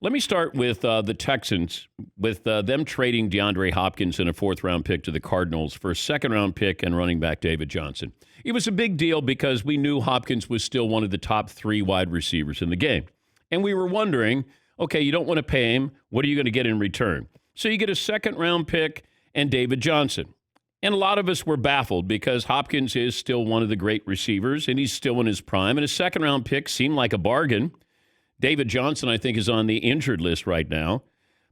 Let me start with the Texans, with them trading DeAndre Hopkins and a fourth-round pick to the Cardinals for a second-round pick and running back David Johnson. It was a big deal because we knew Hopkins was still one of the top 3 wide receivers in the game. And we were wondering, okay, you don't want to pay him. What are you going to get in return? So you get a second-round pick and David Johnson. And a lot of us were baffled because Hopkins is still one of the great receivers, and he's still in his prime. And a second-round pick seemed like a bargain. David Johnson, I think, is on the injured list right now.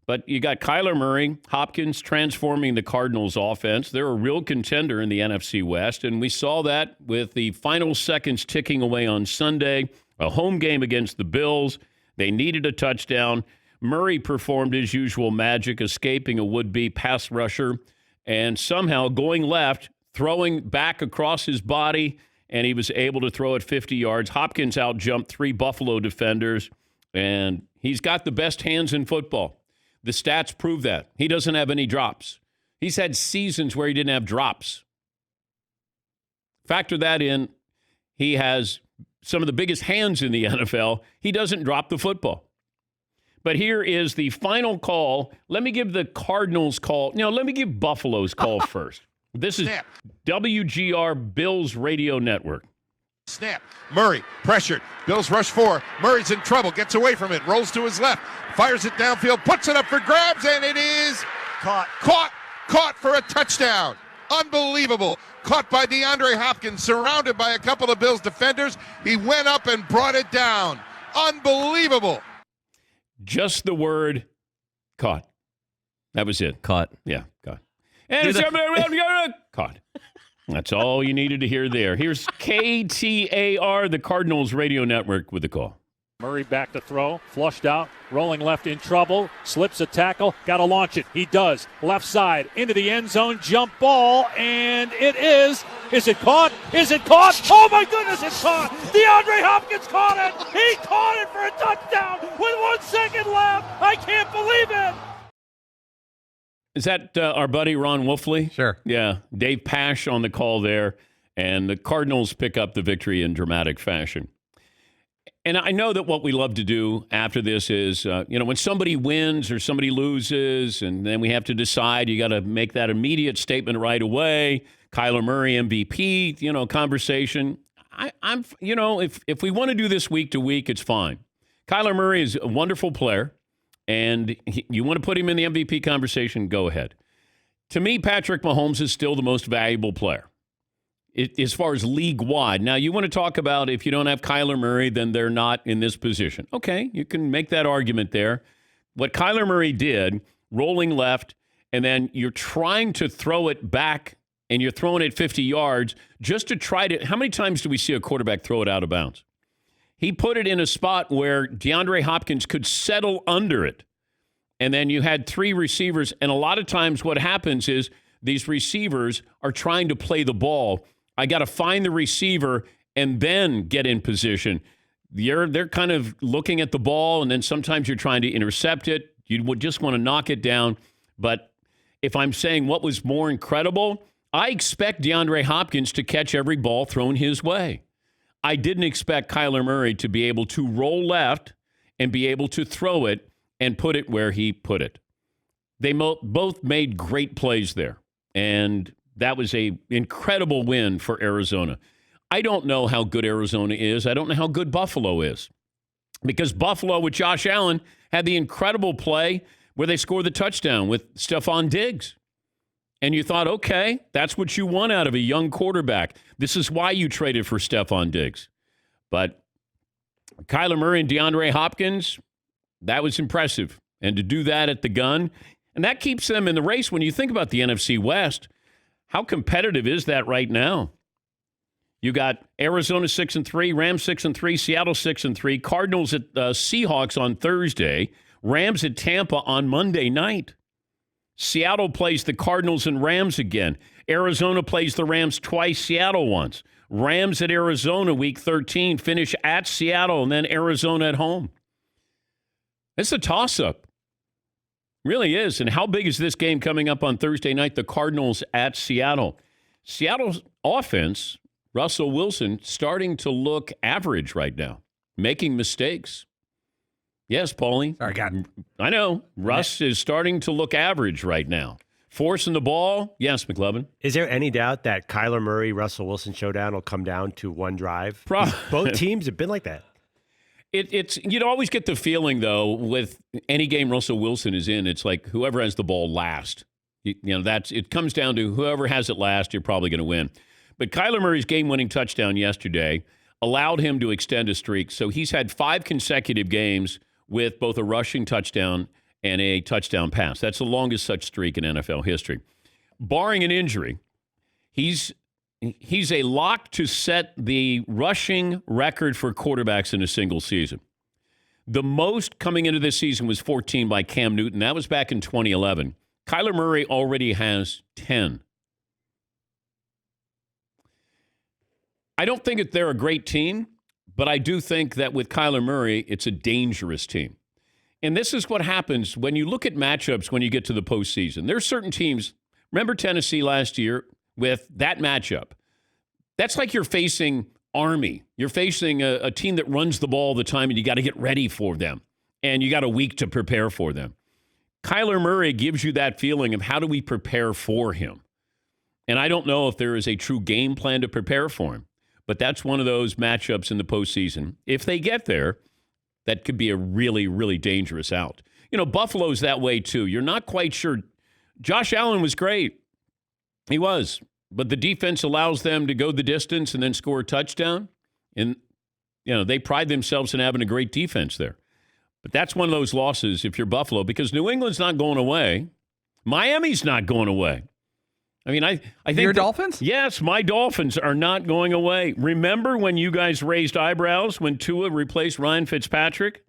But you got Kyler Murray, Hopkins transforming the Cardinals' offense. They're a real contender in the NFC West, and we saw that with the final seconds ticking away on Sunday, a home game against the Bills. They needed a touchdown. Murray performed his usual magic, escaping a would-be pass rusher and somehow going left, throwing back across his body, and he was able to throw it 50 yards. Hopkins out-jumped 3 Buffalo defenders, and he's got the best hands in football. The stats prove that. He doesn't have any drops. He's had seasons where he didn't have drops. Factor that in, he has some of the biggest hands in the NFL. He doesn't drop the football. But here is the final call. Let me give the Cardinals call. No, let me give Buffalo's call first. This is WGR Bills Radio Network. Snap. Murray pressured. Bills rush 4. Murray's in trouble. Gets away from it. Rolls to his left. Fires it downfield. Puts it up for grabs, and it is caught. Caught for a touchdown. Unbelievable. Caught by DeAndre Hopkins, surrounded by a couple of Bills defenders. He went up and brought it down. Unbelievable. Just the word caught. That was it. Caught. Yeah, caught. And it's caught. That's all you needed to hear there. Here's KTAR, the Cardinals radio network, with the call. Murray back to throw, flushed out, rolling left in trouble, slips a tackle, got to launch it. He does. Left side, into the end zone, jump ball, and it is. Is it caught? Is it caught? Oh my goodness, it's caught! DeAndre Hopkins caught it! He caught it for a touchdown with 1 second left! I can't believe it! Is that our buddy Ron Wolfley? Sure. Yeah, Dave Pasch on the call there, and the Cardinals pick up the victory in dramatic fashion. And I know that what we love to do after this is, when somebody wins or somebody loses, and then we have to decide, you got to make that immediate statement right away. Kyler Murray MVP, conversation. If we want to do this week to week, it's fine. Kyler Murray is a wonderful player, and you want to put him in the MVP conversation, go ahead. To me, Patrick Mahomes is still the most valuable player. As far as league-wide. Now, you want to talk about if you don't have Kyler Murray, then they're not in this position. Okay, you can make that argument there. What Kyler Murray did, rolling left, and then you're trying to throw it back, and you're throwing it 50 yards just to try to – how many times do we see a quarterback throw it out of bounds? He put it in a spot where DeAndre Hopkins could settle under it. And then you had 3 receivers, and a lot of times what happens is these receivers are trying to play the ball. I got to find the receiver and then get in position. They're kind of looking at the ball, and then sometimes you're trying to intercept it. You would just want to knock it down. But if I'm saying what was more incredible, I expect DeAndre Hopkins to catch every ball thrown his way. I didn't expect Kyler Murray to be able to roll left and be able to throw it and put it where he put it. They both made great plays there, and that was an incredible win for Arizona. I don't know how good Arizona is. I don't know how good Buffalo is. Because Buffalo with Josh Allen had the incredible play where they scored the touchdown with Stephon Diggs. And you thought, okay, that's what you want out of a young quarterback. This is why you traded for Stephon Diggs. But Kyler Murray and DeAndre Hopkins, that was impressive. And to do that at the gun, and that keeps them in the race. When you think about the NFC West, how competitive is that right now? You got Arizona 6-3, Rams 6-3, Seattle 6-3, Cardinals at Seahawks on Thursday, Rams at Tampa on Monday night. Seattle plays the Cardinals and Rams again. Arizona plays the Rams twice, Seattle once. Rams at Arizona week 13, finish at Seattle, and then Arizona at home. It's a toss-up. Really is. And how big is this game coming up on Thursday night? The Cardinals at Seattle. Seattle's offense, Russell Wilson, starting to look average right now, making mistakes. Yes, Paulie. Sorry, I know. Russ is starting to look average right now. Forcing the ball. Yes, McLovin. Is there any doubt that Kyler Murray, Russell Wilson showdown will come down to one drive? Both teams have been like that. It's you'd always get the feeling, though, with any game Russell Wilson is in, it's like whoever has the ball last. It comes down to whoever has it last, you're probably going to win. But Kyler Murray's game-winning touchdown yesterday allowed him to extend a streak. So he's had 5 consecutive games with both a rushing touchdown and a touchdown pass. That's the longest such streak in NFL history. Barring an injury, he's a lock to set the rushing record for quarterbacks in a single season. The most coming into this season was 14 by Cam Newton. That was back in 2011. Kyler Murray already has 10. I don't think that they're a great team, but I do think that with Kyler Murray, it's a dangerous team. And this is what happens when you look at matchups when you get to the postseason. There are certain teams, remember Tennessee last year with that matchup? That's like you're facing Army. You're facing a team that runs the ball all the time, and you got to get ready for them. And you got a week to prepare for them. Kyler Murray gives you that feeling of how do we prepare for him? And I don't know if there is a true game plan to prepare for him. But that's one of those matchups in the postseason. If they get there, that could be a really, really dangerous out. Buffalo's that way too. You're not quite sure. Josh Allen was great. He was. But the defense allows them to go the distance and then score a touchdown. And, they pride themselves in having a great defense there. But that's one of those losses if you're Buffalo, because New England's not going away. Miami's not going away. I mean, I think your Dolphins? Yes, my Dolphins are not going away. Remember when you guys raised eyebrows when Tua replaced Ryan Fitzpatrick?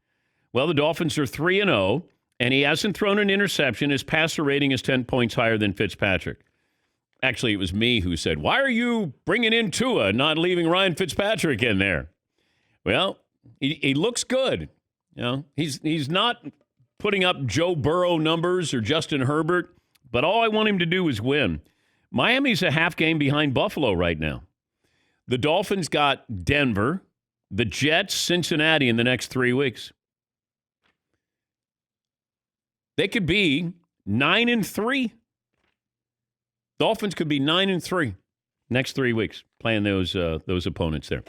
Well, the Dolphins are 3-0, and he hasn't thrown an interception. His passer rating is 10 points higher than Fitzpatrick. Actually, it was me who said, "Why are you bringing in Tua, not leaving Ryan Fitzpatrick in there?" Well, he looks good. He's not putting up Joe Burrow numbers or Justin Herbert, but all I want him to do is win. Miami's a half game behind Buffalo right now. The Dolphins got Denver, the Jets, Cincinnati in the next 3 weeks. They could be 9-3. Dolphins could be 9-3 next 3 weeks playing those opponents there.